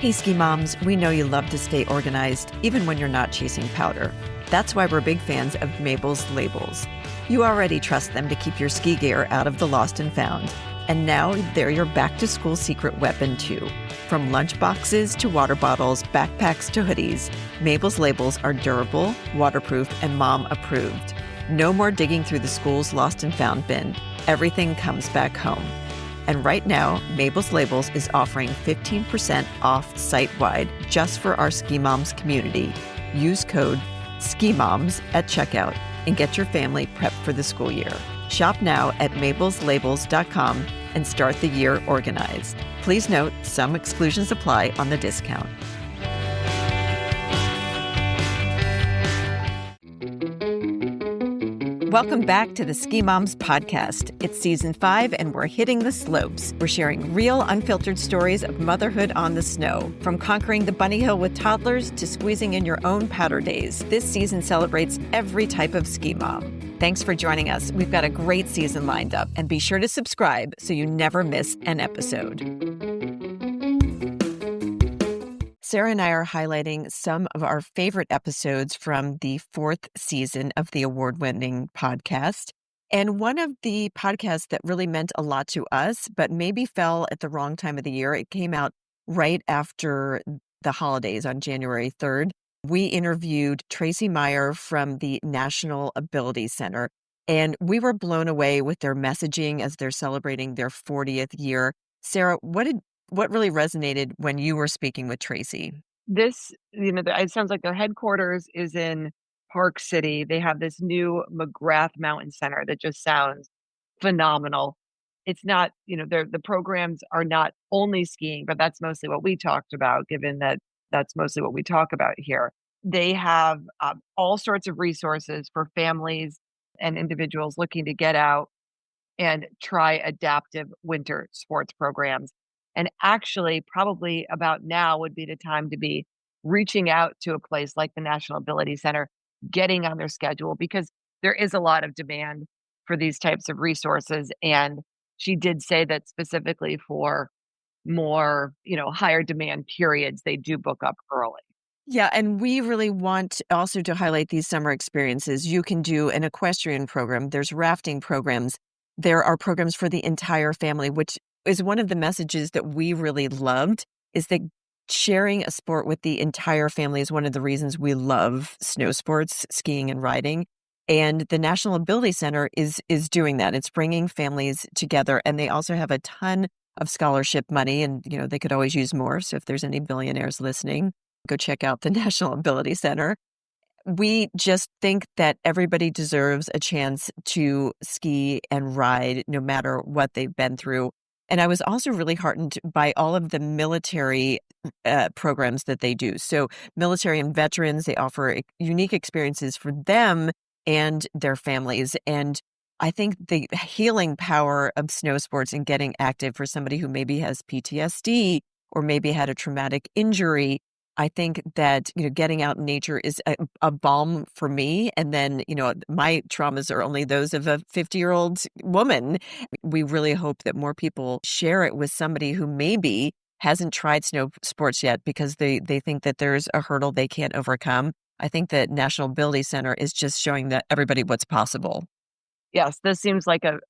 Hey, Ski Moms, we know you love to stay organized, even when you're not chasing powder. That's why we're big fans of Mabel's Labels. You already trust them to keep your ski gear out of the lost and found. And now they're your back-to-school secret weapon, too. From lunch boxes to water bottles, backpacks to hoodies, Mabel's Labels are durable, waterproof, and mom-approved. No more digging through the school's lost and found bin. Everything comes back home. And right now, Mabel's Labels is offering 15% off site-wide just for our Ski Moms community. Use code SKIMOMS at checkout and get your family prepped for the school year. Shop now at mabelslabels.com and start the year organized. Please note, some exclusions apply on the discount. Welcome back to the Ski Moms podcast. It's season 5 and we're hitting the slopes. We're sharing real, unfiltered stories of motherhood on the snow. From conquering the bunny hill with toddlers to squeezing in your own powder days, this season celebrates every type of ski mom. Thanks for joining us. We've got a great season lined up, and be sure to subscribe so you never miss an episode. Sarah and I are highlighting some of our favorite episodes from the 4th season of the award-winning podcast. And one of the podcasts that really meant a lot to us, but maybe fell at the wrong time of the year, it came out right after the holidays on January 3rd. We interviewed Tracy Meier from the National Ability Center, and we were blown away with their messaging as they're celebrating their 40th year. Sarah, what really resonated when you were speaking with Tracy? This, it sounds like their headquarters is in Park City. They have this new McGrath Mountain Center that just sounds phenomenal. It's not, the programs are not only skiing, but that's mostly what we talked about, given that that's mostly what we talk about here. They have all sorts of resources for families and individuals looking to get out and try adaptive winter sports programs. And actually, probably about now would be the time to be reaching out to a place like the National Ability Center, getting on their schedule, because there is a lot of demand for these types of resources. And she did say that specifically for more, higher demand periods, they do book up early. Yeah, and we really want also to highlight these summer experiences. You can do an equestrian program. There's rafting programs. There are programs for the entire family, which is one of the messages that we really loved, is that sharing a sport with the entire family is one of the reasons we love snow sports, skiing and riding. And the National Ability Center is doing that. It's bringing families together, and they also have a ton of scholarship money, and they could always use more. So if there's any billionaires listening, go check out the National Ability Center. We just think that everybody deserves a chance to ski and ride no matter what they've been through. And I was also really heartened by all of the military programs that they do. So military and veterans, they offer unique experiences for them and their families. And I think the healing power of snow sports and getting active for somebody who maybe has PTSD or maybe had a traumatic injury, I think that, getting out in nature is a balm for me. And then, my traumas are only those of a 50-year-old woman. We really hope that more people share it with somebody who maybe hasn't tried snow sports yet because they think that there's a hurdle they can't overcome. I think that National Ability Center is just showing that everybody what's possible. Yes, this seems like a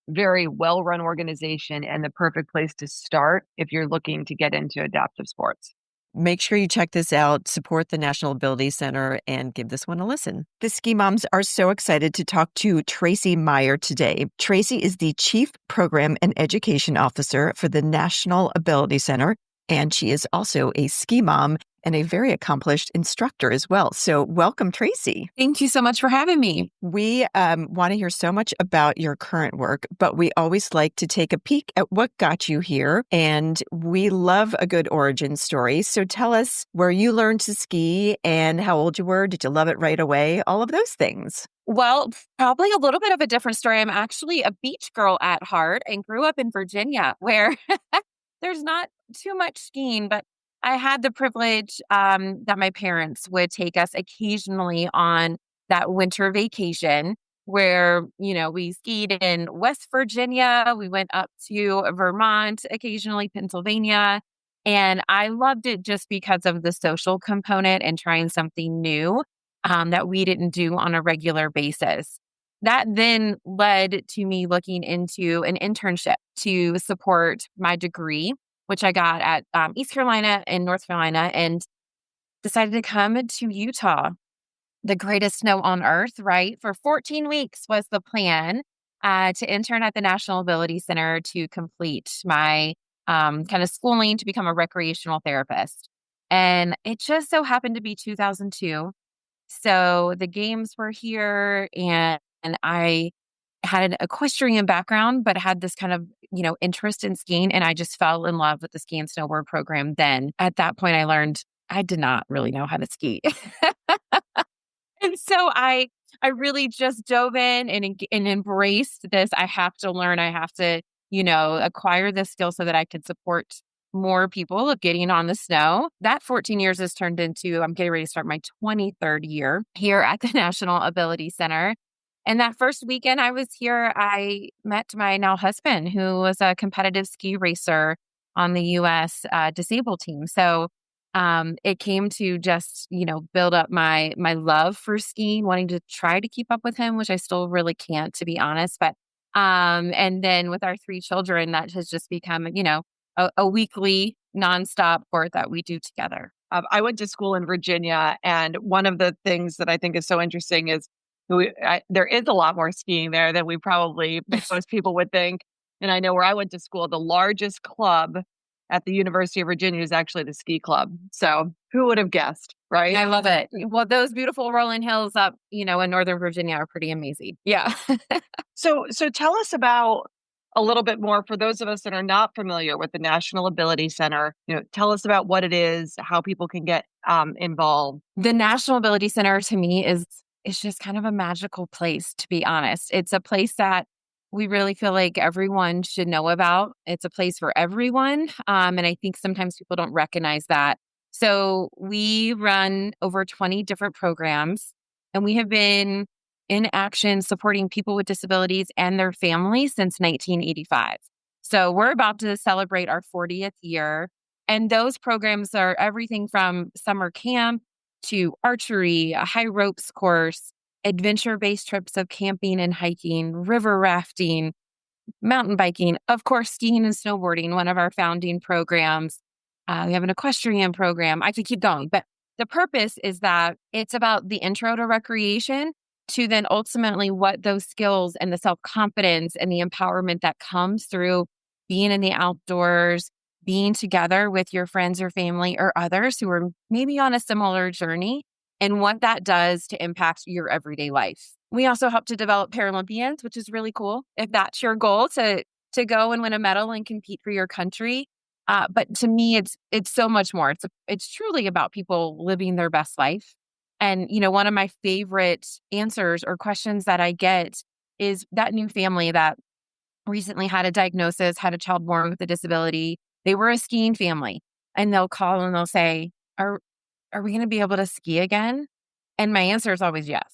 very well-run organization and the perfect place to start if you're looking to get into adaptive sports. Make sure you check this out, support the National Ability Center, and give this one a listen. The Ski Moms are so excited to talk to Tracy Meier today. Tracy is the Chief Program and Education Officer for the National Ability Center, and she is also a ski mom and a very accomplished instructor as well. So welcome, Tracy. Thank you so much for having me. We want to hear so much about your current work, but we always like to take a peek at what got you here. And we love a good origin story. So tell us where you learned to ski and how old you were. Did you love it right away? All of those things. Well, probably a little bit of a different story. I'm actually a beach girl at heart and grew up in Virginia, where there's not too much skiing, but I had the privilege that my parents would take us occasionally on that winter vacation where, we skied in West Virginia. We went up to Vermont, occasionally Pennsylvania. And I loved it just because of the social component and trying something new that we didn't do on a regular basis. That then led to me looking into an internship to support my degree, which I got at East Carolina and North Carolina, and decided to come to Utah, the greatest snow on earth, right? For 14 weeks was the plan to intern at the National Ability Center to complete my kind of schooling to become a recreational therapist. And it just so happened to be 2002. So the games were here, and I had an equestrian background, but had this kind of, interest in skiing. And I just fell in love with the ski and snowboard program. Then at that point, I learned I did not really know how to ski. And so I really just dove in and embraced this. I have to learn. I have to, acquire this skill so that I could support more people of getting on the snow. That 14 years has turned into, I'm getting ready to start my 23rd year here at the National Ability Center. And that first weekend I was here, I met my now husband, who was a competitive ski racer on the U.S. Disabled team. So it came to just, build up my love for skiing, wanting to try to keep up with him, which I still really can't, to be honest. But and then with our 3 children, that has just become, a weekly nonstop sport that we do together. I went to school in Virginia, and one of the things that I think is so interesting is there is a lot more skiing there than most people would think. And I know where I went to school, the largest club at the University of Virginia is actually the ski club. So who would have guessed, right? I love it. Well, those beautiful rolling hills up, in Northern Virginia are pretty amazing. Yeah. So tell us about a little bit more for those of us that are not familiar with the National Ability Center. Tell us about what it is, how people can get involved. The National Ability Center to me is just kind of a magical place, to be honest. It's a place that we really feel like everyone should know about. It's a place for everyone. And I think sometimes people don't recognize that. So we run over 20 different programs, and we have been in action supporting people with disabilities and their families since 1985. So we're about to celebrate our 40th year. And those programs are everything from summer camp to archery, a high ropes course, adventure-based trips of camping and hiking, river rafting, mountain biking, of course, skiing and snowboarding, one of our founding programs. We have an equestrian program. I could keep going, but the purpose is that it's about the intro to recreation to then ultimately what those skills and the self-confidence and the empowerment that comes through being in the outdoors, being together with your friends or family or others who are maybe on a similar journey, and what that does to impact your everyday life. We also help to develop Paralympians, which is really cool if that's your goal to go and win a medal and compete for your country. But to me, it's so much more. It's truly about people living their best life. And, one of my favorite answers or questions that I get is that new family that recently had a diagnosis, had a child born with a disability. They were a skiing family, and they'll call and they'll say, are we going to be able to ski again? And my answer is always yes.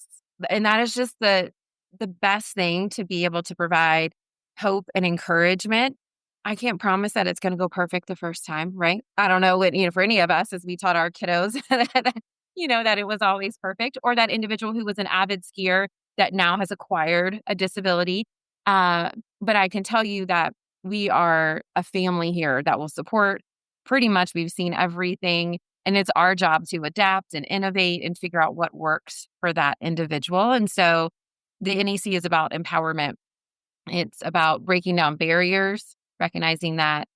And that is just the best thing, to be able to provide hope and encouragement. I can't promise that it's going to go perfect the first time, right? I don't know what, for any of us, as we taught our kiddos, that it was always perfect, or that individual who was an avid skier that now has acquired a disability. But I can tell you that we are a family here that will support pretty much. We've seen everything, and it's our job to adapt and innovate and figure out what works for that individual. And so the NEC is about empowerment. It's about breaking down barriers, recognizing that,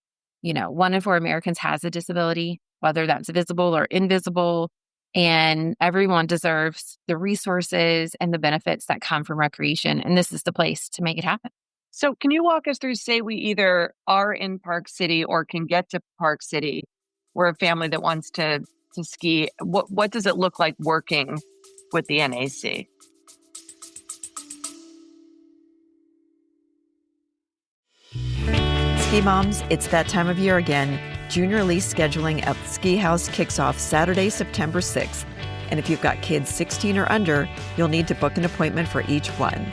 1 in 4 Americans has a disability, whether that's visible or invisible, and everyone deserves the resources and the benefits that come from recreation. And this is the place to make it happen. So can you walk us through, say we either are in Park City or can get to Park City, we're a family that wants to ski. What does it look like working with the NAC? Ski moms, it's that time of year again. Junior lease scheduling at Ski House kicks off Saturday, September 6th. And if you've got kids 16 or under, you'll need to book an appointment for each one.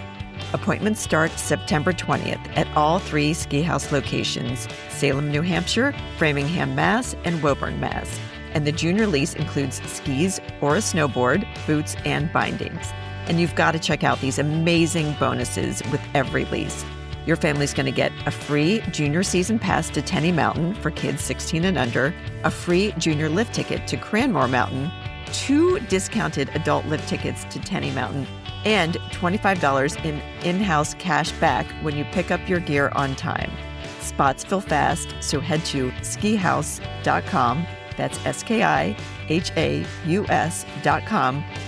Appointments start September 20th at all 3 ski house locations: Salem, New Hampshire, Framingham, Mass., and Woburn, Mass. And the junior lease includes skis or a snowboard, boots, and bindings. And you've got to check out these amazing bonuses with every lease. Your family's going to get a free junior season pass to Tenny Mountain for kids 16 and under, a free junior lift ticket to Cranmore Mountain, 2 discounted adult lift tickets to Tenny Mountain, and $25 in in-house cash back when you pick up your gear on time. Spots fill fast, so head to skihouse.com, that's skihaus.com,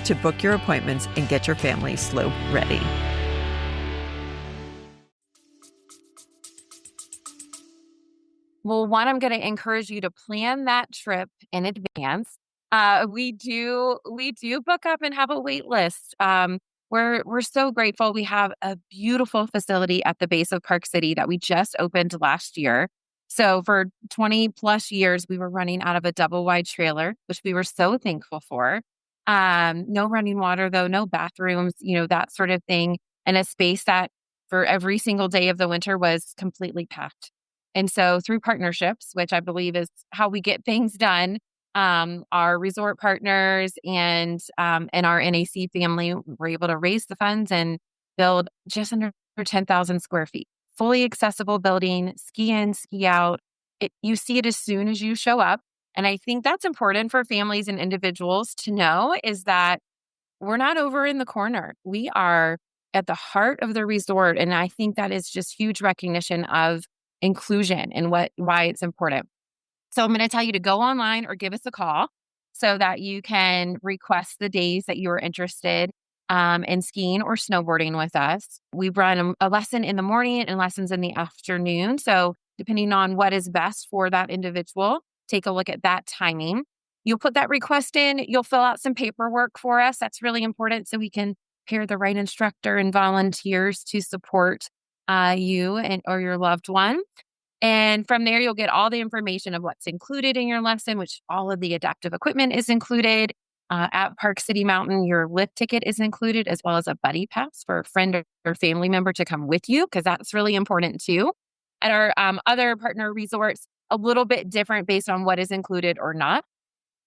to book your appointments and get your family slope ready. Well, one, I'm going to encourage you to plan that trip in advance. We do book up and have a wait list. We're so grateful. We have a beautiful facility at the base of Park City that we just opened last year. So for 20 plus years, we were running out of a double wide trailer, which we were so thankful for. No running water though, no bathrooms, that sort of thing. And a space that for every single day of the winter was completely packed. And so through partnerships, which I believe is how we get things done, our resort partners and our NAC family were able to raise the funds and build just under 10,000 square feet. Fully accessible building, ski in, ski out. You see it as soon as you show up. And I think that's important for families and individuals to know, is that we're not over in the corner. We are at the heart of the resort. And I think that is just huge recognition of inclusion and why it's important. So I'm going to tell you to go online or give us a call so that you can request the days that you are interested in skiing or snowboarding with us. We run a lesson in the morning and lessons in the afternoon. So depending on what is best for that individual, take a look at that timing. You'll put that request in. You'll fill out some paperwork for us. That's really important so we can pair the right instructor and volunteers to support you or your loved one. And from there, you'll get all the information of what's included in your lesson, which all of the adaptive equipment is included. At Park City Mountain, your lift ticket is included, as well as a buddy pass for a friend or family member to come with you, because that's really important too. At our other partner resorts, a little bit different based on what is included or not,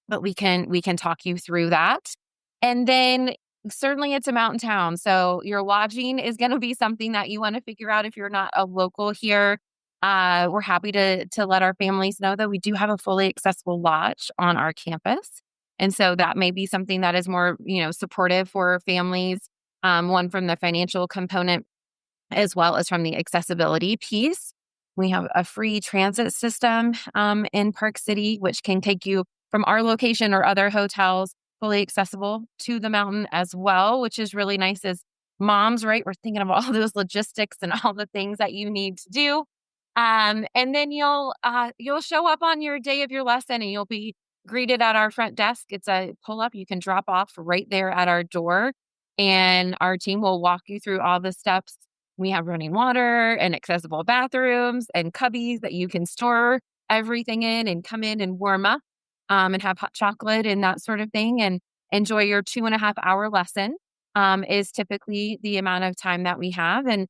but we can talk you through that. And then certainly it's a mountain town, so your lodging is going to be something that you want to figure out if you're not a local here. We're happy to let our families know that we do have a fully accessible lodge on our campus. And so that may be something that is more, supportive for families, one from the financial component, as well as from the accessibility piece. We have a free transit system in Park City, which can take you from our location or other hotels fully accessible to the mountain as well, which is really nice as moms, right? We're thinking of all those logistics and all the things that you need to do. And then you'll show up on your day of your lesson and you'll be greeted at our front desk. It's a pull up. You can drop off right there at our door, and our team will walk you through all the steps. We have running water and accessible bathrooms and cubbies that you can store everything in and come in and warm up and have hot chocolate and that sort of thing, and enjoy your 2.5-hour lesson is typically the amount of time that we have. And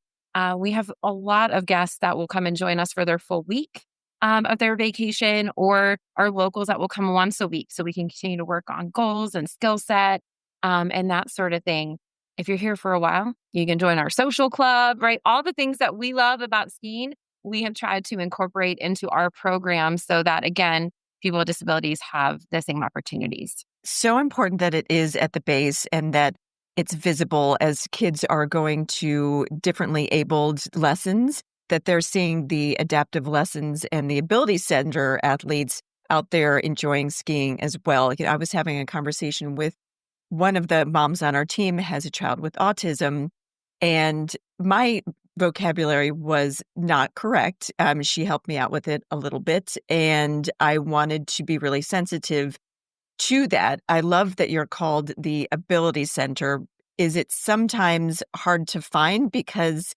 we have a lot of guests that will come and join us for their full week of their vacation, or our locals that will come once a week so we can continue to work on goals and skill set and that sort of thing. If you're here for a while, you can join our social club, right? All the things that we love about skiing, we have tried to incorporate into our program so that, again, people with disabilities have the same opportunities. So important that it is at the base and that it's visible as kids are going to differently abled lessons, that they're seeing the adaptive lessons and the ability center athletes out there enjoying skiing as well. I was having a conversation with one of the moms on our team has a child with autism, and my vocabulary was not correct. She helped me out with it a little bit, and I wanted to be really sensitive to that. I love that you're called the Ability Center. Is it sometimes hard to find because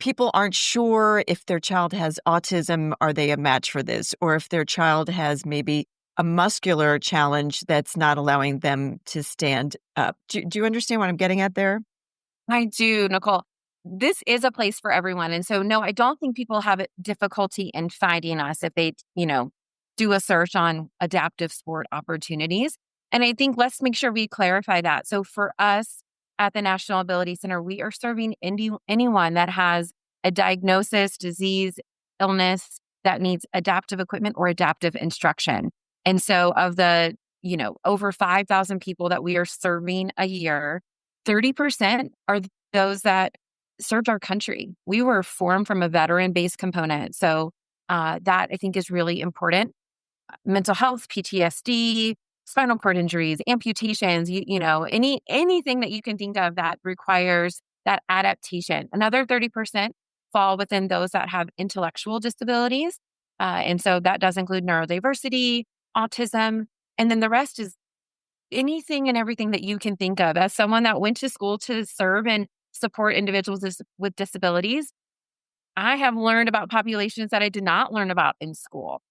people aren't sure if their child has autism, are they a match for this? Or if their child has maybe a muscular challenge that's not allowing them to stand up. Do you understand what I'm getting at there? I do, Nicole. this is a place for everyone. And so, no, I don't think people have difficulty in finding us if they, do a search on adaptive sport opportunities. And I think let's make sure we clarify that. So for us at the National Ability Center, we are serving anyone that has a diagnosis, disease, illness that needs adaptive equipment or adaptive instruction. And so of the, over 5,000 people that we are serving a year, 30% are those that served our country. We were formed from a veteran-based component. So that I think is really important. Mental health, PTSD, spinal cord injuries, amputations, anything that you can think of that requires that adaptation. Another 30% fall within those that have intellectual disabilities. And so that does include neurodiversity, autism, and then the rest is anything and everything that you can think of. As someone that went to school to serve and support individuals with disabilities, I have learned about populations that I did not learn about in school.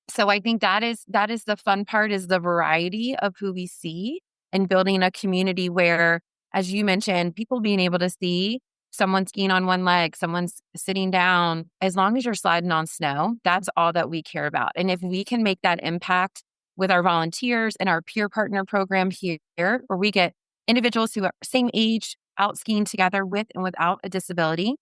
So I think that is the fun part, is the variety of who we see, and building a community where, as you mentioned, people being able to see someone skiing on one leg, someone's sitting down, as long as you're sliding on snow, that's all that we care about. And if we can make that impact with our volunteers and our peer partner program here, where we get individuals who are same age out skiing together with and without a disability,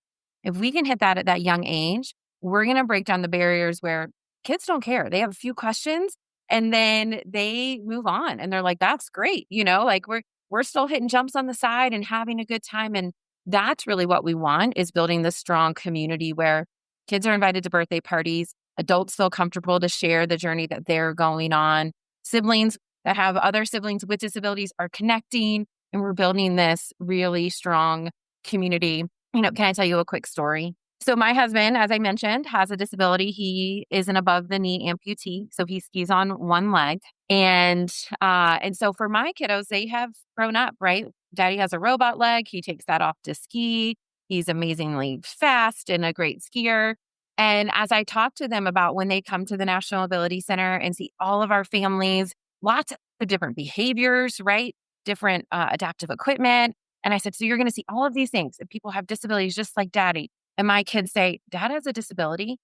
if we can hit that at that young age, we're going to break down the barriers where kids don't care. They have a few questions and then they move on and they're like, that's great. Like we're still hitting jumps on the side and having a good time. And that's really what we want, is building this strong community where kids are invited to birthday parties, adults feel comfortable to share the journey that they're going on, siblings that have other siblings with disabilities are connecting, and we're building this really strong community. Can I tell you a quick story? So my husband, as I mentioned, has a disability. He is an above the knee amputee. So he skis on one leg. And so for my kiddos, they have grown up, right? Daddy has a robot leg. He takes that off to ski. He's amazingly fast and a great skier. And as I talk to them about when they come to the National Ability Center and see all of our families, lots of different behaviors, right? Different adaptive equipment. And I said, so you're going to see all of these things. And people have disabilities just like Daddy. And my kids say, Dad has a disability.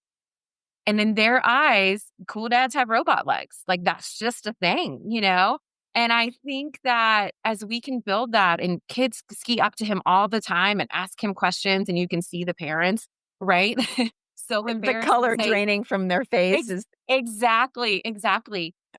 And in their eyes, cool dads have robot legs. Like that's just a thing, And I think that as we can build that, and kids ski up to him all the time and ask him questions, and you can see the parents, right? So the color draining from their faces. Exactly.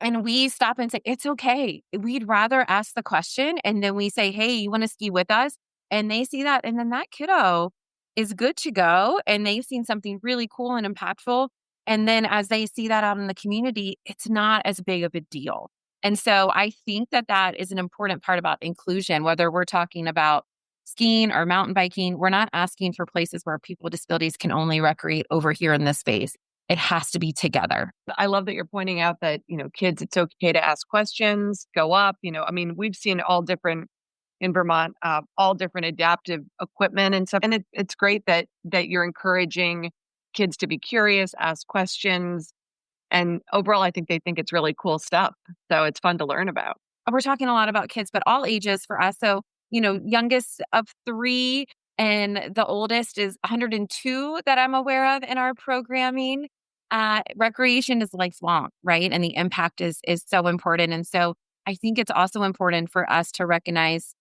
And we stop and say, it's okay. We'd rather ask the question. And then we say, hey, you want to ski with us? And they see that. And then that kiddo is good to go. And they've seen something really cool and impactful. And then as they see that out in the community, it's not as big of a deal. And so I think that is an important part about inclusion, whether we're talking about skiing or mountain biking. We're not asking for places where people with disabilities can only recreate over here in this space. It has to be together. I love that you're pointing out that, kids, it's okay to ask questions, go up, we've seen all different in Vermont, all different adaptive equipment and stuff. And it's great that you're encouraging kids to be curious, ask questions. And overall, I think they think it's really cool stuff. So it's fun to learn about. We're talking a lot about kids, but all ages for us. So, youngest of 3 and the oldest is 102 that I'm aware of in our programming. Recreation is lifelong, right? And the impact is so important. And so I think it's also important for us to recognize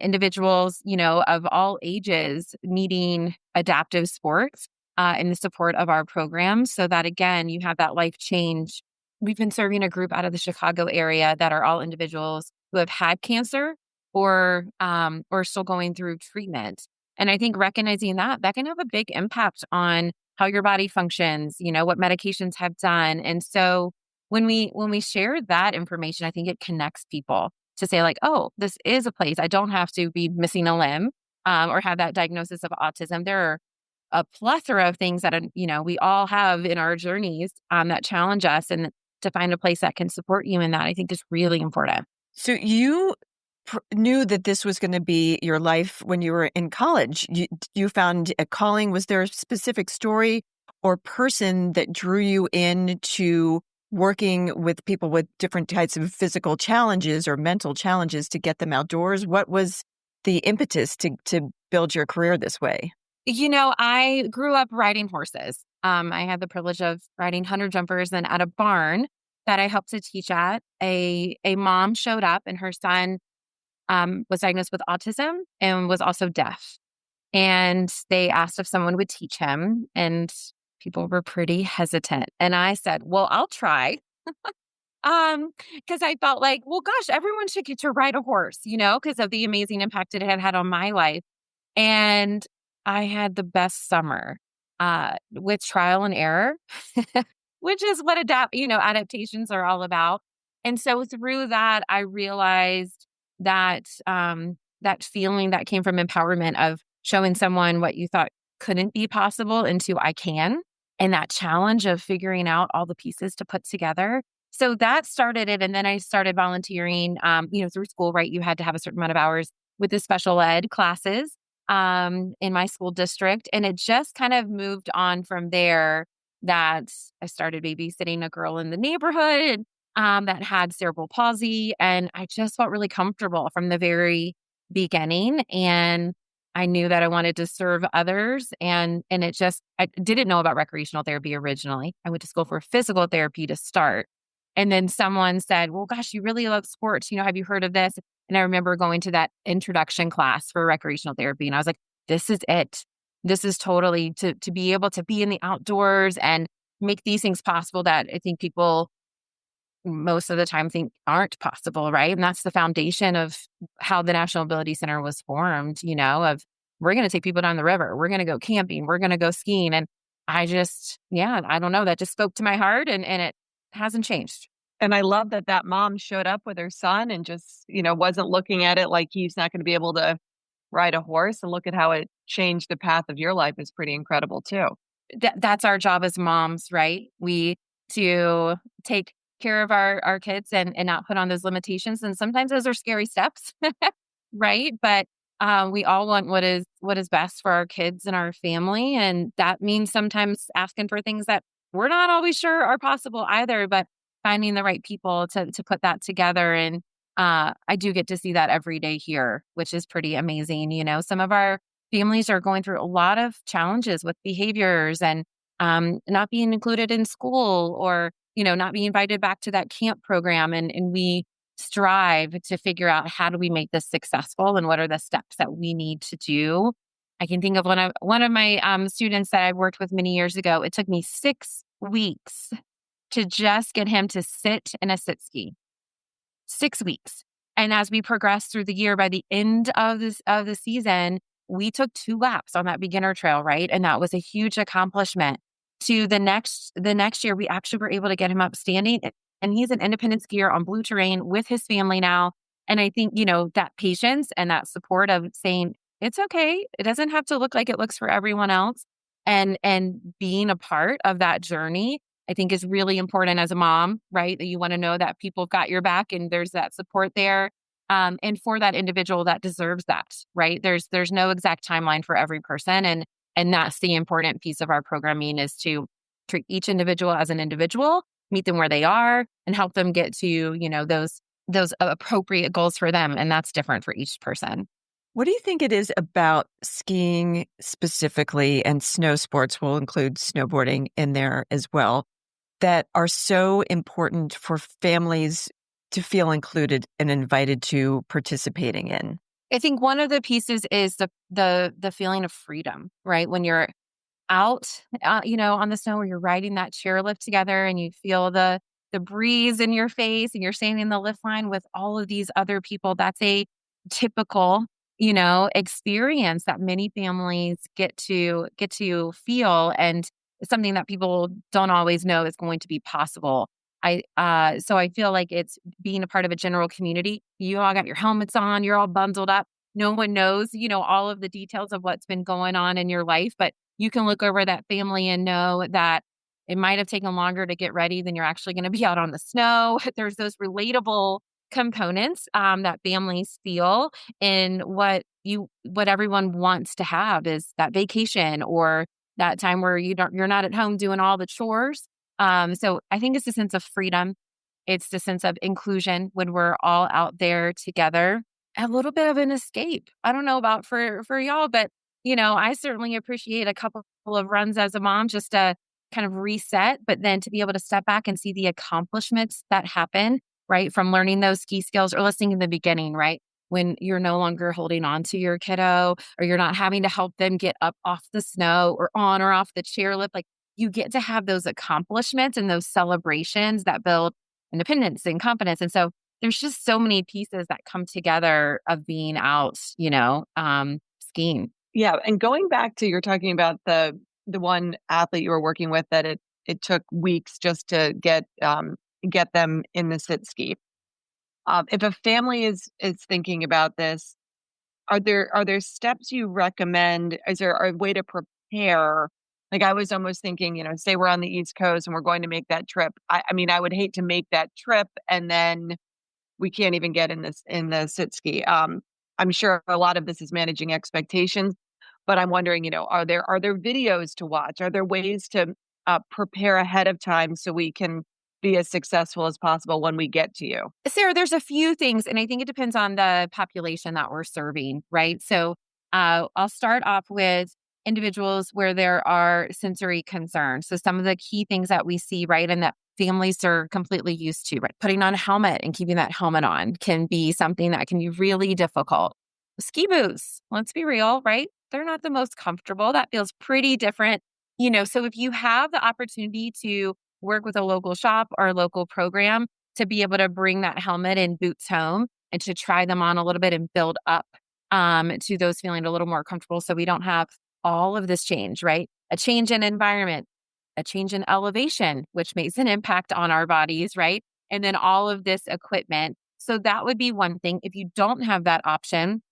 individuals, of all ages needing adaptive sports in the support of our programs, so that, again, you have that life change. We've been serving a group out of the Chicago area that are all individuals who have had cancer or still going through treatment. And I think recognizing that can have a big impact on how your body functions, what medications have done. And so when we share that information, I think it connects people to say like, oh, this is a place. I don't have to be missing a limb or have that diagnosis of autism. There are a plethora of things that, we all have in our journeys that challenge us, and to find a place that can support you in that, I think is really important. So you knew that this was going to be your life when you were in college. You found a calling. Was there a specific story or person that drew you into working with people with different types of physical challenges or mental challenges to get them outdoors? What was the impetus to build your career this way? I grew up riding horses. I had the privilege of riding hunter jumpers, and at a barn that I helped to teach at, a mom showed up and her son was diagnosed with autism and was also deaf. And they asked if someone would teach him, and people were pretty hesitant. And I said, well, I'll try. Because I felt like, well, gosh, everyone should get to ride a horse, because of the amazing impact it had had on my life. And I had the best summer with trial and error, which is what adaptations are all about. And so through that, I realized that that feeling that came from empowerment of showing someone what you thought couldn't be possible into I can, and that challenge of figuring out all the pieces to put together. So that started it. And then I started volunteering, through school, right? You had to have a certain amount of hours with the special ed classes in my school district. And it just kind of moved on from there, that I started babysitting a girl in the neighborhood that had cerebral palsy. And I just felt really comfortable from the very beginning. And I knew that I wanted to serve others. And I didn't know about recreational therapy originally. I went to school for physical therapy to start. And then someone said, well, gosh, you really love sports. Have you heard of this? And I remember going to that introduction class for recreational therapy. And I was like, this is it. This is totally to be able to be in the outdoors and make these things possible that I think people most of the time think aren't possible, right? And that's the foundation of how the National Ability Center was formed, of we're going to take people down the river. We're going to go camping. We're going to go skiing. And I don't know, that just spoke to my heart, and it hasn't changed. And I love that mom showed up with her son and just, wasn't looking at it like he's not going to be able to ride a horse, and look at how it changed the path of your life is pretty incredible too. That's our job as moms, right? We to take care of our kids and not put on those limitations. And sometimes those are scary steps, right? But we all want what is best for our kids and our family. And that means sometimes asking for things that we're not always sure are possible either, but finding the right people to put that together. And I do get to see that every day here, which is pretty amazing. Some of our families are going through a lot of challenges with behaviors and not being included in school, or, not being invited back to that camp program. And we strive to figure out, how do we make this successful, and what are the steps that we need to do. I can think of one of my students that I worked with many years ago. It took me 6 weeks to just get him to sit in a sit ski. 6 weeks. And as we progressed through the year, by the end of the season, we took 2 laps on that beginner trail, right? And that was a huge accomplishment. To the next year, we actually were able to get him up standing, and he's an independent skier on blue terrain with his family now. And I think, that patience and that support of saying, it's okay. It doesn't have to look like it looks for everyone else. And being a part of that journey, I think, is really important as a mom, right? That you want to know that people have got your back and there's that support there. And for that individual that deserves that, right? There's no exact timeline for every person. And that's the important piece of our programming, is to treat each individual as an individual, meet them where they are, and help them get to, those appropriate goals for them. And that's different for each person. What do you think it is about skiing specifically, and snow sports, will include snowboarding in there as well, that are so important for families to feel included and invited to participating in? I think one of the pieces is the feeling of freedom, right? When you're out, on the snow, where you're riding that chairlift together and you feel the breeze in your face, and you're standing in the lift line with all of these other people. That's a typical, experience that many families get to feel, and it's something that people don't always know is going to be possible. So I feel like it's being a part of a general community. You all got your helmets on, you're all bundled up. No one knows, all of the details of what's been going on in your life, but you can look over that family and know that it might have taken longer to get ready than you're actually going to be out on the snow. There's those relatable components that families feel, and what everyone wants to have is that vacation, or that time where you're not at home doing all the chores. So I think it's a sense of freedom. It's the sense of inclusion when we're all out there together. a little bit of an escape. I don't know about for y'all, but I certainly appreciate a couple of runs as a mom just to kind of reset, but then to be able to step back and see the accomplishments that happen, right? From learning those ski skills or listening in the beginning, right? When you're no longer holding on to your kiddo or you're not having to help them get up off the snow or on or off the chairlift, like you get to have those accomplishments and those celebrations that build independence and confidence. And so there's just so many pieces that come together of being out, skiing. Yeah, and going back to you're talking about the one athlete you were working with that it took weeks just to get them in the sit ski. If a family is thinking about this, are there steps you recommend? Is there a way to prepare? Like I was almost thinking, say we're on the East Coast and we're going to make that trip. I mean, I would hate to make that trip and then we can't even get in the sit ski. I'm sure a lot of this is managing expectations, but I'm wondering, are there videos to watch? Are there ways to prepare ahead of time so we can be as successful as possible when we get to you? Sarah, there's a few things, and I think it depends on the population that we're serving, right? So I'll start off with individuals where there are sensory concerns. So some of the key things that we see, right, and that families are completely used to, right? Putting on a helmet and keeping that helmet on can be something that can be really difficult. Ski boots, let's be real, right? They're not the most comfortable. That feels pretty different. So if you have the opportunity to work with a local shop or a local program to be able to bring that helmet and boots home and to try them on a little bit and build up to those feeling a little more comfortable so we don't have all of this change, right? A change in environment, a change in elevation, which makes an impact on our bodies, right? And then all of this equipment. So that would be one thing. If you don't have that option,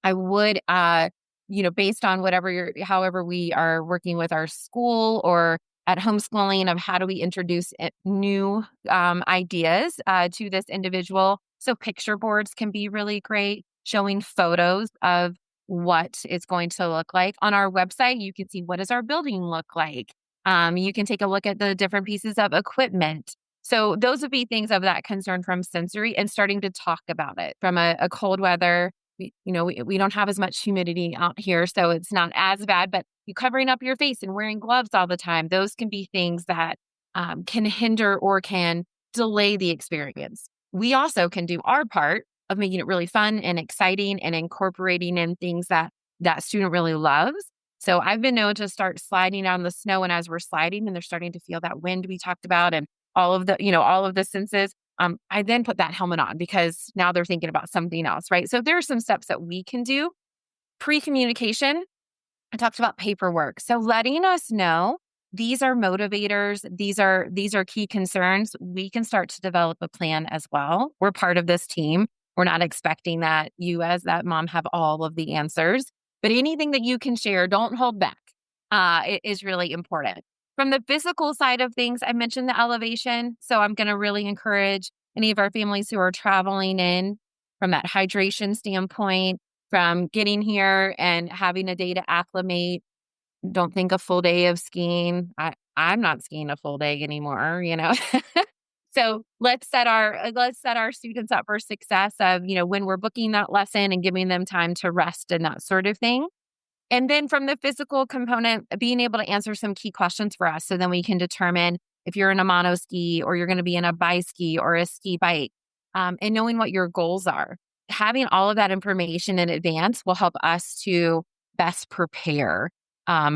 I would, based on however we are working with our school or at homeschooling of how do we introduce new ideas to this individual. So picture boards can be really great, showing photos of what it's going to look like. On our website, you can see what does our building look like. You can take a look at the different pieces of equipment. So those would be things of that concern from sensory and starting to talk about it from a cold weather. We don't have as much humidity out here, so it's not as bad, but you covering up your face and wearing gloves all the time, those can be things that can hinder or can delay the experience. We also can do our part of making it really fun and exciting and incorporating in things that that student really loves. So I've been known to start sliding down the snow, and as we're sliding and they're starting to feel that wind we talked about and all of the senses, I then put that helmet on because now they're thinking about something else, right? So there are some steps that we can do. Pre-communication, I talked about paperwork. So letting us know these are motivators, these are key concerns. We can start to develop a plan as well. We're part of this team. We're not expecting that you as that mom have all of the answers, but anything that you can share, don't hold back. It is really important. From the physical side of things, I mentioned the elevation. So I'm going to really encourage any of our families who are traveling in from that hydration standpoint, from getting here and having a day to acclimate. Don't think a full day of skiing. I'm not skiing a full day anymore. So let's set our students up for success of, when we're booking that lesson and giving them time to rest and that sort of thing. And then from the physical component, being able to answer some key questions for us. So then we can determine if you're in a mono ski or you're going to be in a bi-ski or a ski bike, and knowing what your goals are. Having all of that information in advance will help us to best prepare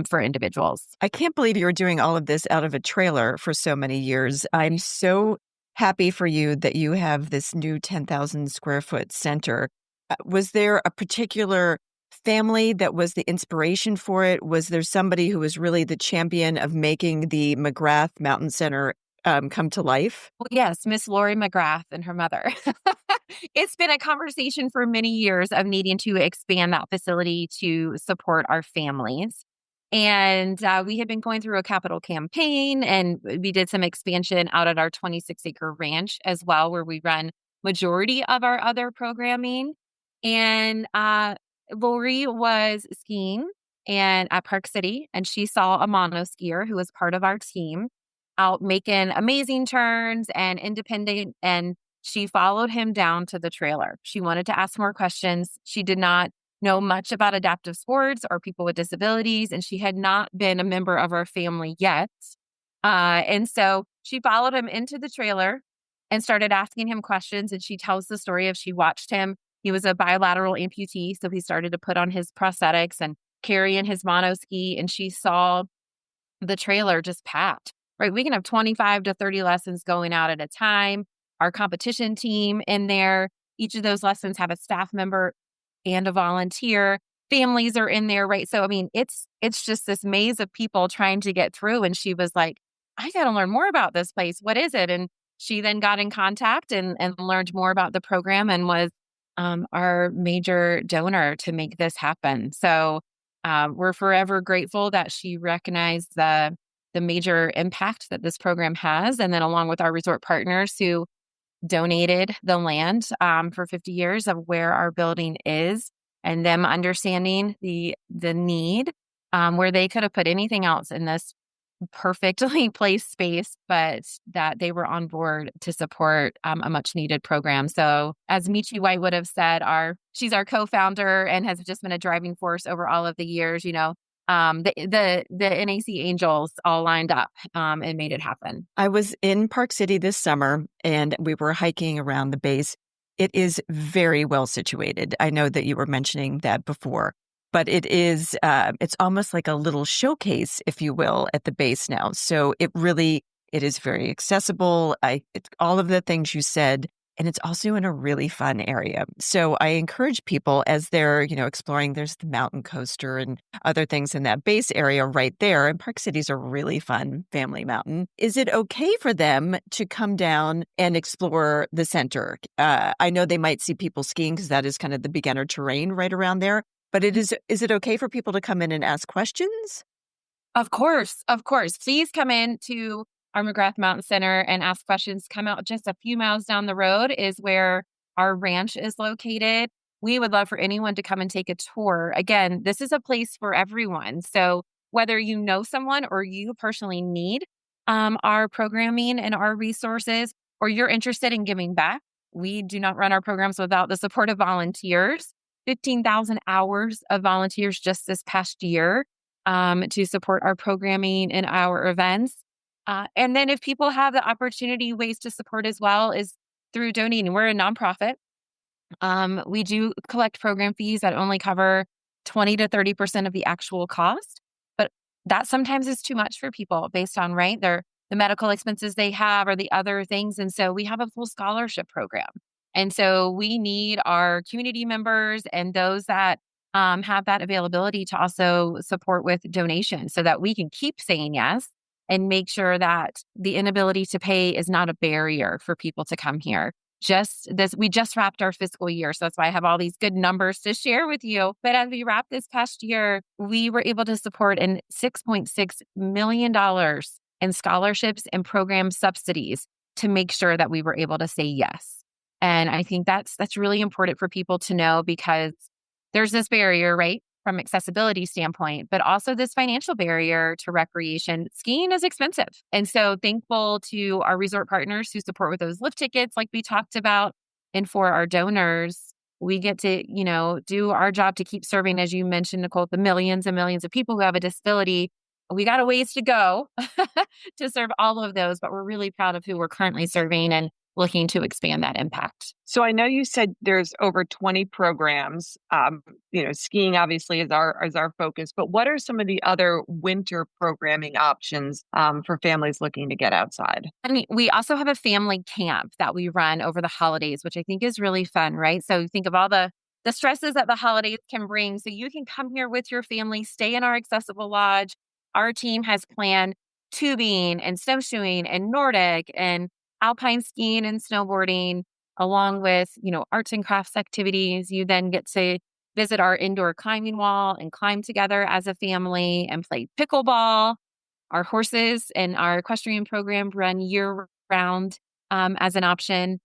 for individuals. I can't believe you're doing all of this out of a trailer for so many years. I'm so happy for you that you have this new 10,000 square foot center. Was there a particular family that was the inspiration for it? Was there somebody who was really the champion of making the McGrath Mountain Center come to life? Well, yes, Miss Lori McGrath and her mother. It's been a conversation for many years of needing to expand that facility to support our families. And we had been going through a capital campaign, and we did some expansion out at our 26-acre ranch as well, where we run majority of our other programming. And Lori was skiing and at Park City, and she saw a mono skier who was part of our team out making amazing turns and independent and she followed him down to the trailer. She wanted to ask more questions. She did not know much about adaptive sports or people with disabilities, and she had not been a member of our family yet. And so she followed him into the trailer and started asking him questions. And she tells the story of she watched him. He was a bilateral amputee, so he started to put on his prosthetics and carry in his mono ski. And she saw the trailer just packed, right? We can have 25 to 30 lessons going out at a time. Our competition team in there, each of those lessons have a staff member and a volunteer. Families are in there, right? So, I mean, it's just this maze of people trying to get through. And she was like, I got to learn more about this place. What is it? And she then got in contact and learned more about the program and was our major donor to make this happen. So we're forever grateful that she recognized the major impact that this program has. And then along with our resort partners who donated the land for 50 years of where our building is, and them understanding the need where they could have put anything else in this perfectly placed space, but that they were on board to support a much needed program. So as Michi White would have said, she's our co-founder and has just been a driving force over all of the years, the NAC Angels all lined up and made it happen. I was in Park City this summer and we were hiking around the base. It is very well situated. I know that you were mentioning that before, but it's almost like a little showcase, if you will, at the base now. So it is very accessible. It's all of the things you said, and it's also in a really fun area. So I encourage people as they're, exploring, there's the mountain coaster and other things in that base area right there. And Park City's a really fun family mountain. Is it okay for them to come down and explore the center? I know they might see people skiing because that is kind of the beginner terrain right around there. But is it okay for people to come in and ask questions? Of course. Please come in to our McGrath Mountain Center and ask questions. Come out just a few miles down the road is where our ranch is located. We would love for anyone to come and take a tour. Again, this is a place for everyone. So whether you know someone or you personally need our programming and our resources, or you're interested in giving back, we do not run our programs without the support of volunteers. 15,000 hours of volunteers just this past year to support our programming and our events. And then if people have the opportunity, ways to support as well is through donating. We're a nonprofit. We do collect program fees that only cover 20 to 30% of the actual cost, but that sometimes is too much for people based on, right, the medical expenses they have or the other things. And so we have a full scholarship program. And so we need our community members and those that have that availability to also support with donations so that we can keep saying yes and make sure that the inability to pay is not a barrier for people to come here. We just wrapped our fiscal year. So that's why I have all these good numbers to share with you. But as we wrapped this past year, we were able to support in $6.6 million in scholarships and program subsidies to make sure that we were able to say yes. And I think that's really important for people to know because there's this barrier, right, from accessibility standpoint, but also this financial barrier to recreation. Skiing is expensive. And so thankful to our resort partners who support with those lift tickets like we talked about. And for our donors, we get to, do our job to keep serving, as you mentioned, Nicole, the millions and millions of people who have a disability. We got a ways to go to serve all of those, but we're really proud of who we're currently serving and looking to expand that impact. So I know you said there's over 20 programs. Skiing obviously is our focus, but what are some of the other winter programming options for families looking to get outside? I mean, we also have a family camp that we run over the holidays, which I think is really fun, right? So think of all the stresses that the holidays can bring. So you can come here with your family, stay in our accessible lodge. Our team has planned tubing and snowshoeing and Nordic and alpine skiing and snowboarding, along with, arts and crafts activities. You then get to visit our indoor climbing wall and climb together as a family and play pickleball. Our horses and our equestrian program run year round as an option.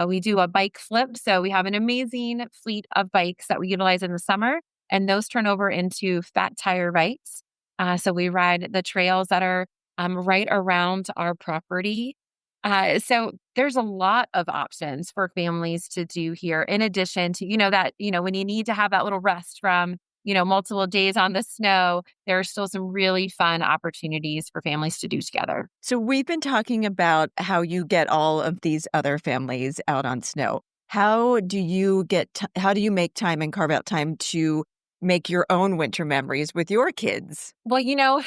We do a bike flip. So we have an amazing fleet of bikes that we utilize in the summer, and those turn over into fat tire rides. So we ride the trails that are right around our property. So there's a lot of options for families to do here in addition to, when you need to have that little rest from, multiple days on the snow, there are still some really fun opportunities for families to do together. So we've been talking about how you get all of these other families out on snow. How do you how do you make time and carve out time to make your own winter memories with your kids? Well,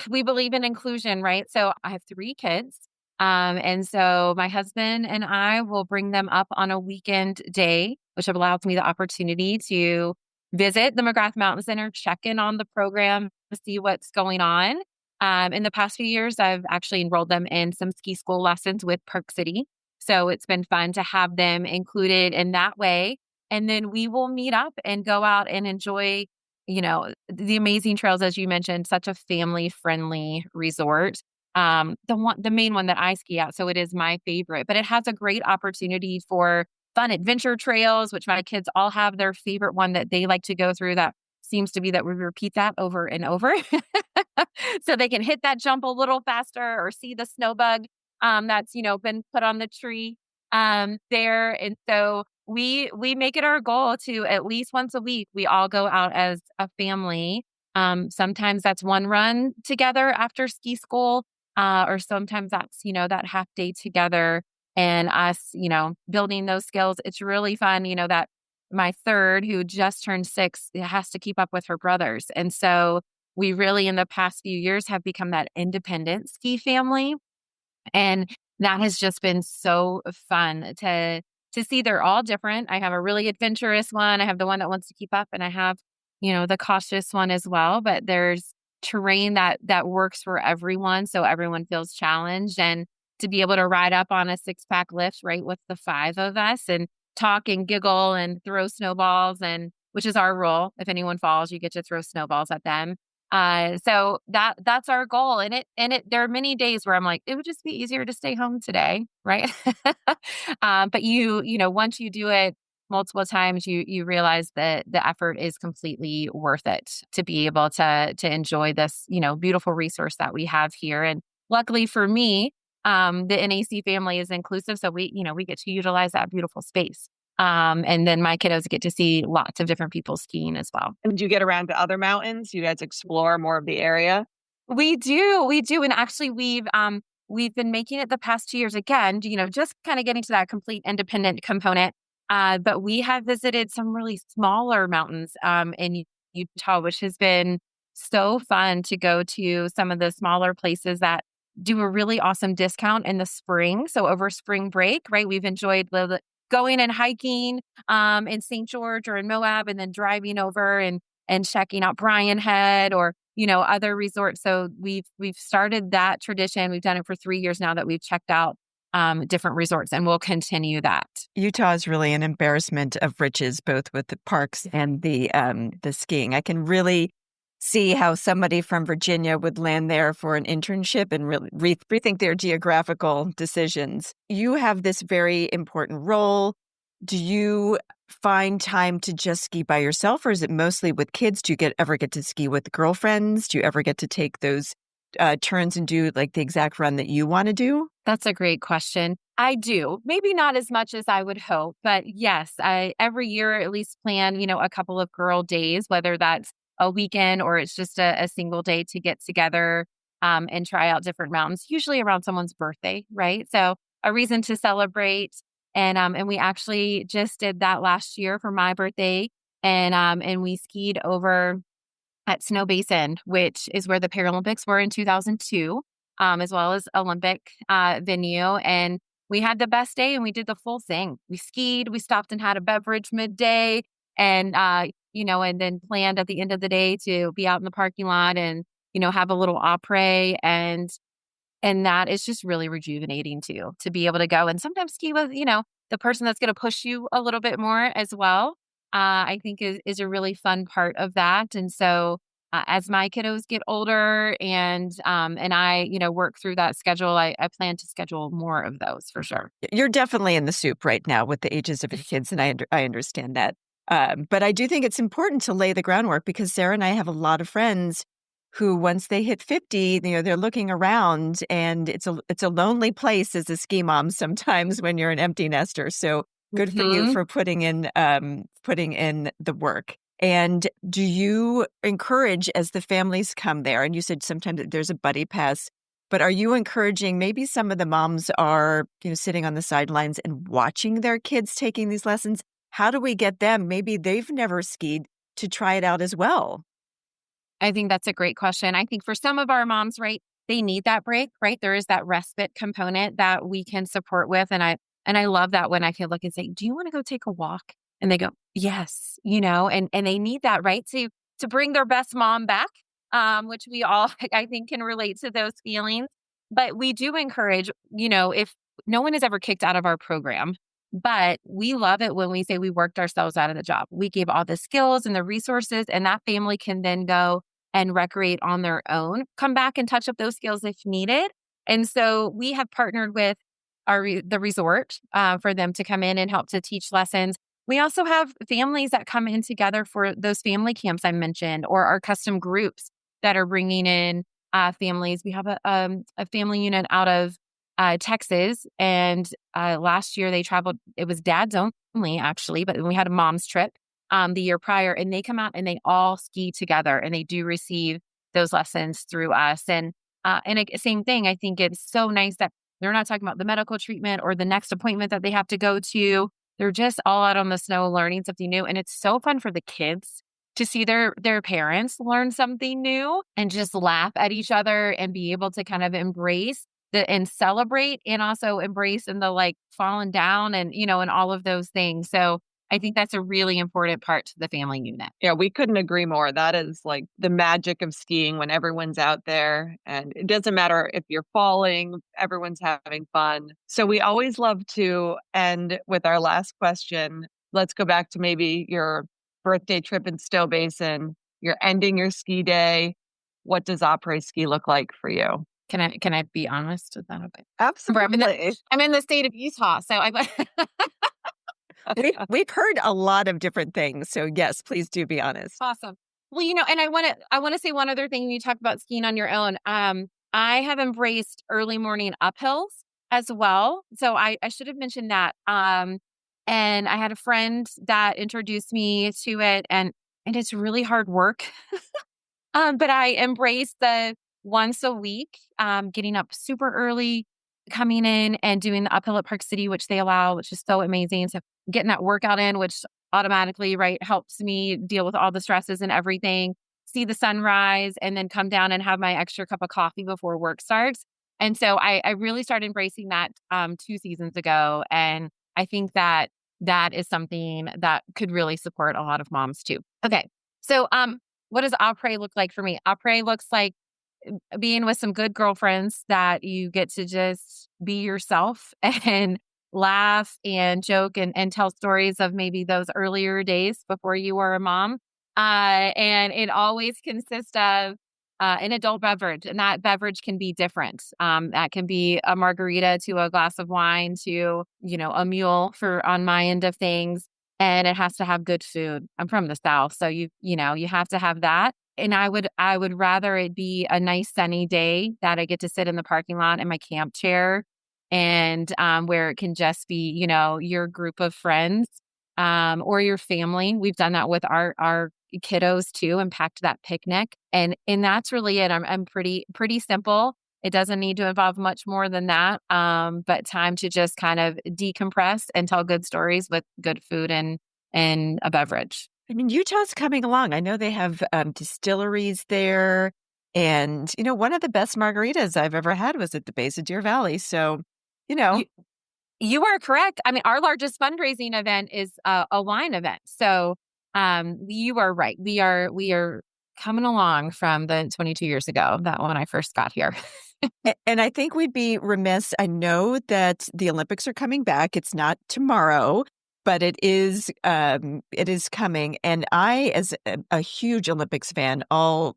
we believe in inclusion, right? So I have 3 kids. And so my husband and I will bring them up on a weekend day, which allows me the opportunity to visit the McGrath Mountain Center, check in on the program, see what's going on. In the past few years, I've actually enrolled them in some ski school lessons with Park City. So it's been fun to have them included in that way. And then we will meet up and go out and enjoy, the amazing trails, as you mentioned, such a family friendly resort. The main one that I ski at, so it is my favorite, but it has a great opportunity for fun adventure trails, which my kids all have their favorite one that they like to go through. That seems to be that we repeat that over and over. So they can hit that jump a little faster or see the snow bug that's been put on the tree there. And so we make it our goal to at least once a week we all go out as a family. Sometimes that's one run together after ski school, or sometimes that's that half day together and us building those skills. It's really fun. That my third, who just turned 6, has to keep up with her brothers, and so we really in the past few years have become that independent ski family. And that has just been so fun to see. They're all different. I have a really adventurous one. I have the one that wants to keep up, and I have, the cautious one as well. But there's terrain that works for everyone, so everyone feels challenged. And to be able to ride up on a 6-pack lift, right, with the 5 of us and talk and giggle and throw snowballs, and which is our rule. If anyone falls, you get to throw snowballs at them. So that's our goal. And there are many days where I'm like, it would just be easier to stay home today. Right. But once you do it multiple times, you realize that the effort is completely worth it to be able to enjoy this, beautiful resource that we have here. And luckily for me, the NAC family is inclusive. So we get to utilize that beautiful space. And then my kiddos get to see lots of different people skiing as well. And do you get around to other mountains? You guys explore more of the area? We do. And actually we've been making it the past 2 years again, just kind of getting to that complete independent component. But we have visited some really smaller mountains, in Utah, which has been so fun to go to some of the smaller places that do a really awesome discount in the spring. So over spring break, right, we've enjoyed going and hiking in St. George or in Moab, and then driving over and checking out Bryan Head or other resorts. So we've started that tradition. We've done it for 3 years now that we've checked out different resorts, and we'll continue that. Utah is really an embarrassment of riches, both with the parks and the skiing. I can really see how somebody from Virginia would land there for an internship and really rethink their geographical decisions. You have this very important role. Do you find time to just ski by yourself, or is it mostly with kids? Do you ever get to ski with girlfriends? Do you ever get to take those turns and do like the exact run that you want to do? That's a great question. I do. Maybe not as much as I would hope, but yes, I every year at least plan, a couple of girl days, whether that's a weekend or it's just a single day to get together and try out different mountains, usually around someone's birthday, right? So a reason to celebrate. And we actually just did that last year for my birthday. And we skied over at Snow Basin, which is where the Paralympics were in 2002, as well as Olympic venue. And we had the best day and we did the full thing. We skied, we stopped and had a beverage midday, and and then planned at the end of the day to be out in the parking lot and, have a little après. And that is just really rejuvenating too, to be able to go and sometimes ski with, the person that's going to push you a little bit more as well. I think is a really fun part of that. And so as my kiddos get older and I, work through that schedule, I plan to schedule more of those for sure. You're definitely in the soup right now with the ages of your kids, and I understand that. But I do think it's important to lay the groundwork, because Sarah and I have a lot of friends who once they hit 50, they're looking around, and it's a lonely place as a ski mom sometimes when you're an empty nester. So good for you Mhm. for putting in the work. And do you encourage, as the families come there, and you said sometimes there's a buddy pass, but are you encouraging, maybe some of the moms are, sitting on the sidelines and watching their kids taking these lessons? How do we get them? Maybe they've never skied, to try it out as well. I think that's a great question. I think for some of our moms, right, they need that break, right? There is that respite component that we can support with. And I love that when I can look and say, "Do you want to go take a walk?" And they go, "Yes," and they need that, right? To bring their best mom back, which we all I think can relate to those feelings. But we do encourage, if no one is ever kicked out of our program, but we love it when we say we worked ourselves out of the job. We gave all the skills and the resources, and that family can then go and recreate on their own, come back and touch up those skills if needed. And so we have partnered with the resort for them to come in and help to teach lessons. We also have families that come in together for those family camps I mentioned, or our custom groups that are bringing in families. We have a family unit out of Texas, and last year they traveled. It was dads only, actually, but we had a mom's trip the year prior, and they come out and they all ski together, and they do receive those lessons through us. Same thing. I think it's so nice that they're not talking about the medical treatment or the next appointment that they have to go to. They're just all out on the snow learning something new, and it's so fun for the kids to see their parents learn something new and just laugh at each other and be able to kind of embrace and celebrate, and also embrace in the like falling down and all of those things. So I think that's a really important part to the family unit. Yeah, we couldn't agree more. That is like the magic of skiing when everyone's out there and it doesn't matter if you're falling, everyone's having fun. So we always love to end with our last question. Let's go back to maybe your birthday trip in Stowe Basin. You're ending your ski day. What does après ski look like for you? Can I be honest? Is that okay? Absolutely. I'm in the state of Utah, so I We've heard a lot of different things. So yes, please do be honest. awesome. Well, and I want to say one other thing when you talk about skiing on your own. I have embraced early morning uphills as well. So I should have mentioned that. And I had a friend that introduced me to it, and it's really hard work. But I embrace the once a week, getting up super early, coming in and doing the uphill at Park City, which they allow, which is so amazing. So getting that workout in, which automatically, right, helps me deal with all the stresses and everything, see the sunrise, and then come down and have my extra cup of coffee before work starts. And so I really started embracing that 2 seasons ago. And I think that is something that could really support a lot of moms too. Okay. So what does après look like for me? Après looks like being with some good girlfriends that you get to just be yourself and laugh and joke and tell stories of maybe those earlier days before you were a mom. And it always consists of an adult beverage, and that beverage can be different. That can be a margarita to a glass of wine to, a mule for on my end of things. And it has to have good food. I'm from the South, so you have to have that. And I would rather it be a nice sunny day that I get to sit in the parking lot in my camp chair, and where it can just be, your group of friends or your family. We've done that with our kiddos too, and packed that picnic, and that's really it. I'm pretty simple. It doesn't need to involve much more than that. But time to just kind of decompress and tell good stories with good food and a beverage. I mean, Utah's coming along. I know they have distilleries there. And, one of the best margaritas I've ever had was at the base of Deer Valley. So, You, you are correct. I mean, our largest fundraising event is a wine event. So you are right. We are coming along from the 22 years ago, that when I first got here. And I think we'd be remiss. I know that the Olympics are coming back. It's not tomorrow, but it is coming. And I, as a huge Olympics fan, all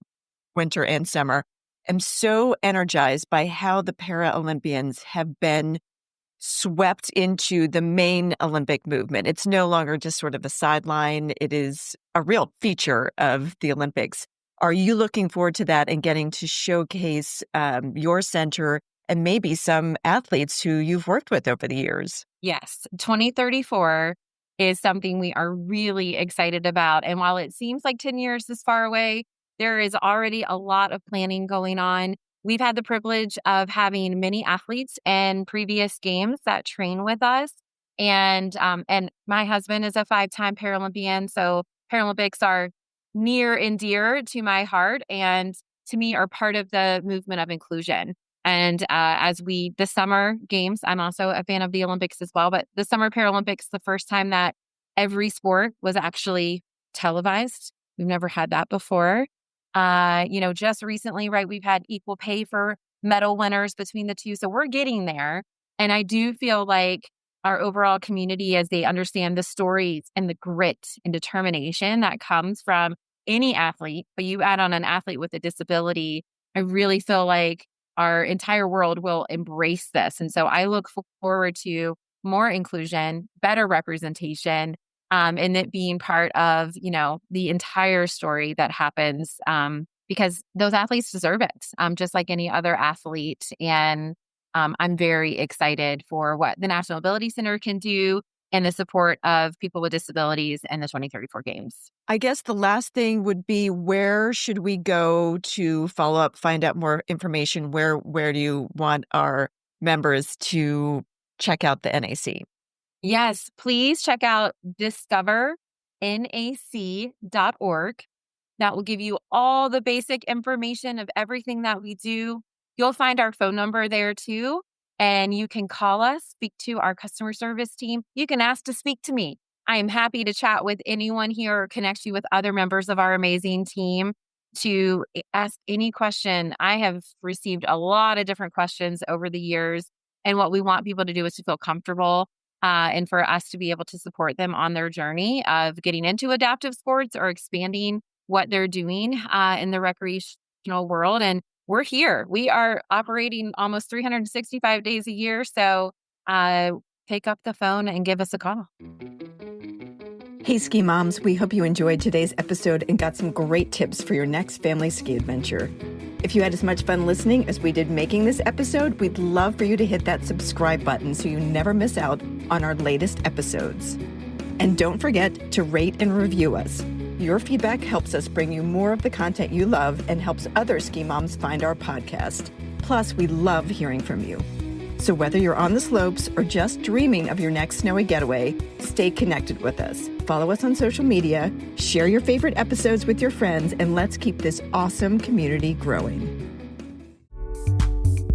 winter and summer, am so energized by how the Paralympians have been swept into the main Olympic movement. It's no longer just sort of a sideline. It is a real feature of the Olympics. Are you looking forward to that and getting to showcase your center and maybe some athletes who you've worked with over the years? Yes, 2034 is something we are really excited about. And while it seems like 10 years is far away, there is already a lot of planning going on. We've had the privilege of having many athletes in previous games that train with us. And my husband is a 5-time Paralympian. So Paralympics are near and dear to my heart and to me are part of the movement of inclusion. And the summer games, I'm also a fan of the Olympics as well, but the Summer Paralympics, the first time that every sport was actually televised. We've never had that before. Just recently, right, we've had equal pay for medal winners between the two. So we're getting there. And I do feel like our overall community, as they understand the stories and the grit and determination that comes from any athlete, but you add on an athlete with a disability, I really feel like our entire world will embrace this. And so I look forward to more inclusion, better representation, and it being part of, the entire story that happens because those athletes deserve it, just like any other athlete. And I'm very excited for what the National Ability Center can do and the support of people with disabilities in the 2034 games. I guess the last thing would be, where should we go to follow up, find out more information? Where do you want our members to check out the NAC? Yes, please check out discovernac.org. That will give you all the basic information of everything that we do. You'll find our phone number there too. And you can call us, speak to our customer service team. You can ask to speak to me. I am happy to chat with anyone here or connect you with other members of our amazing team to ask any question. I have received a lot of different questions over the years. And what we want people to do is to feel comfortable and for us to be able to support them on their journey of getting into adaptive sports or expanding what they're doing in the recreational world. And we're here. We are operating almost 365 days a year. So pick up the phone and give us a call. Hey, Ski Moms, we hope you enjoyed today's episode and got some great tips for your next family ski adventure. If you had as much fun listening as we did making this episode, we'd love for you to hit that subscribe button so you never miss out on our latest episodes. And don't forget to rate and review us. Your feedback helps us bring you more of the content you love and helps other ski moms find our podcast. Plus, we love hearing from you. So whether you're on the slopes or just dreaming of your next snowy getaway, stay connected with us. Follow us on social media, share your favorite episodes with your friends, and let's keep this awesome community growing.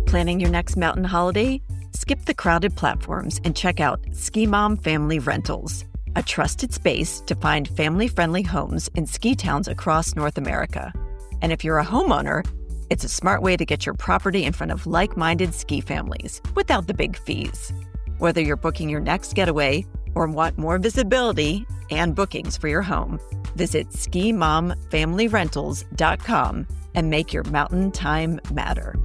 Planning your next mountain holiday? Skip the crowded platforms and check out Ski Mom Family Rentals, a trusted space to find family-friendly homes in ski towns across North America. And if you're a homeowner, it's a smart way to get your property in front of like-minded ski families without the big fees. Whether you're booking your next getaway or want more visibility and bookings for your home, visit skimomfamilyrentals.com and make your mountain time matter.